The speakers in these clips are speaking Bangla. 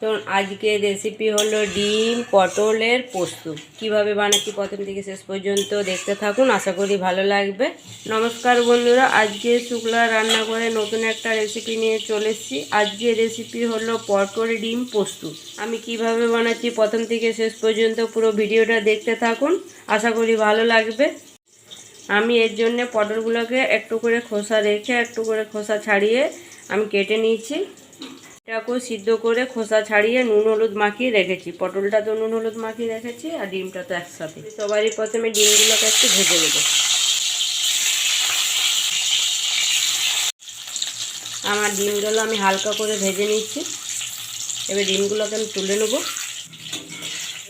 তো আজকের রেসিপি হলো ডিম পটলের পোস্ত। কিভাবে বানাচ্ছি প্রথম থেকে শেষ পর্যন্ত দেখতে থাকুন, আশা করি ভালো লাগবে। নমস্কার বন্ধুরা, আজকে শুক্লা রান্না করে নতুন একটা রেসিপি নিয়ে চলে এসেছি। আজকের রেসিপি হলো পটল ডিম পোস্ত। আমি কিভাবে বানাচ্ছি প্রথম থেকে শেষ পর্যন্ত পুরো ভিডিওটা দেখতে থাকুন, আশা করি ভালো লাগবে। আমি এর জন্য পটলগুলোকে একটু করে খোসা রেখে একটু করে খোসা ছাড়িয়ে আমি কেটে নিয়েছি। এটাকেও সিদ্ধ করে খোসা ছাড়িয়ে নুন হলুদ মাখিয়ে রেখেছি। পটলটা তো নুন হলুদ মাখিয়ে রেখেছি, আর ডিমটা তো একসাথে। সবারই প্রথমে ডিমগুলোকে একটু ভেজে নেব। আমার ডিমগুলো আমি হালকা করে ভেজে নিচ্ছি। এবার ডিমগুলোকে আমি তুলে নেব।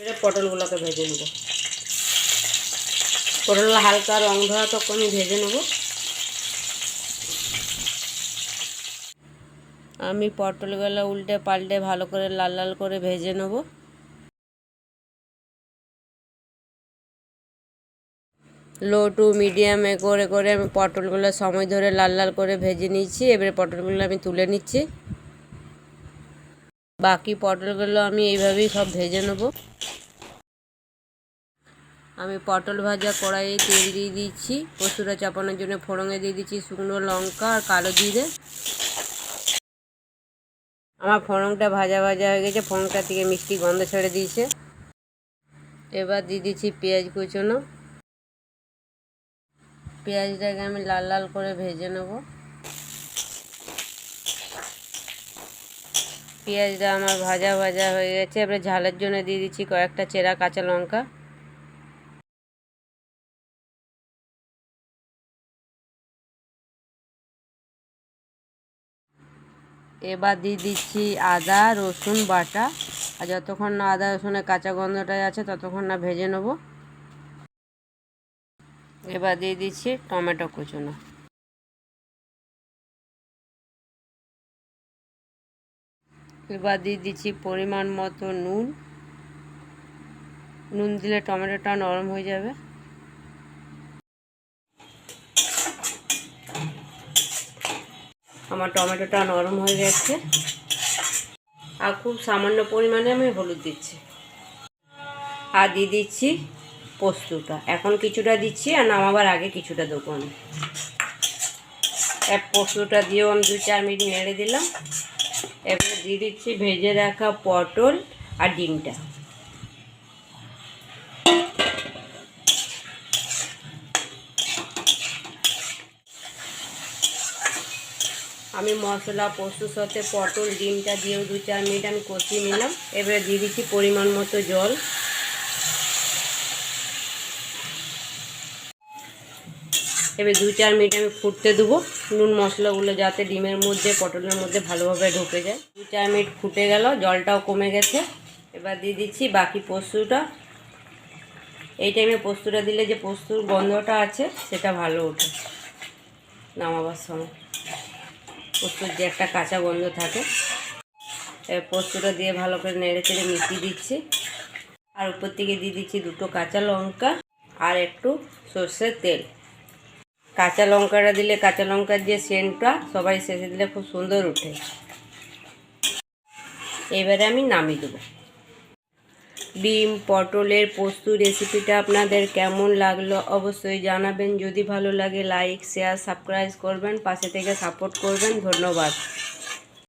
এবার পটলগুলোকে ভেজে নেব। পটলগুলো হালকা রং ধরা তখন আমি ভেজে নেব। আমি পটলগুলো উল্টে পাল্টে ভালো করে লাল লাল করে ভেজে নেব। লো টু মিডিয়ামে করে করে আমি পটলগুলো সময় ধরে লাল লাল করে ভেজে নিচ্ছি। এবারে পটলগুলো আমি তুলে নিচ্ছি। বাকি পটলগুলো আমি এইভাবেই সব ভেজে নেব। আমি পটল ভাজা কড়াইয়ে তেল দিয়ে দিচ্ছি। পোস্তটা চাপানোর জন্য ফোড়নে দিয়ে দিচ্ছি শুকনো লঙ্কা আর কালো জিরে। আমার ফোড়নটা ভাজা ভাজা হয়ে গেছে, ফোড়নটা থেকে মিষ্টি গন্ধ ছেড়ে দিয়েছে। এবার দিয়ে দিচ্ছি পেঁয়াজ কুচনো। পেঁয়াজটাকে আমি লাল লাল করে ভেজে নেব। পেঁয়াজটা আমার ভাজা ভাজা হয়ে গেছে। এবারে ঝালের জন্য দিয়ে দিচ্ছি কয়েকটা চেরা কাঁচা লঙ্কা। এবার দিয়ে দিচ্ছি আদা রসুন বাটা। আর যতক্ষণ না আদা রসুনের কাঁচা গন্ধটা আছে ততক্ষণ না ভেজে নেব। এবার দিয়ে দিচ্ছি টমেটো কুচনো। এবার দিয়ে দিচ্ছি পরিমাণ মতো নুন। নুন দিলে টমেটোটা নরম হয়ে যাবে। আমার টমেটোটা নরম হয়ে গেছে। আর খুব সামান্য পরিমাণে আমি হলুদ দিচ্ছি। আর দিয়ে দিচ্ছি পোস্তটা। এখন কিছুটা দিচ্ছি আর নামাবার আগে কিছুটা দেবো আমি। পোস্তটা দিয়েও আমি 2-4 মিনিট নেড়ে দিলাম। এবারে দিয়ে দিচ্ছি ভেজে রাখা পটল আর ডিমটা। আমি মশলা পোস্তর সাথে পটল ডিমটা দিয়েও 2-4 মিনিট আমি কষিয়ে নিলাম। এবারে দিয়ে দিচ্ছি পরিমাণ মতো জল। এবার 2-4 মিনিট আমি ফুটতে দেবো, নুন মশলাগুলো যাতে ডিমের মধ্যে পটলের মধ্যে ভালোভাবে ঢুকে যায়। 2-4 মিনিট ফুটে গেল, জলটাও কমে গেছে। এবার দিয়ে দিচ্ছি বাকি পোস্তটা। এই টাইমে পোস্তটা দিলে যে পোস্তর গন্ধটা আছে সেটা ভালো ওঠে নামাবার সময়। পোস্তর যে একটা কাঁচা গন্ধ থাকে। এবার পোস্তটা দিয়ে ভালো করে নেড়ে চেড়ে মিশিয়ে দিচ্ছি। আর উপর থেকে দিয়ে দিচ্ছি 2 কাঁচা লঙ্কা আর একটু সর্ষের তেল। কাঁচা লঙ্কাটা দিলে কাঁচা লঙ্কার যে সেন্টটা সবাই শেষে দিলে খুব সুন্দর ওঠে। এবারে আমি নামিয়ে দেবো। ডিম পটলের পোস্ত রেসিপিটা আপনাদের কেমন লাগলো অবশ্যই জানাবেন। যদি ভালো লাগে লাইক শেয়ার সাবস্ক্রাইব করবেন, পাশে থেকে সাপোর্ট করবেন। ধন্যবাদ।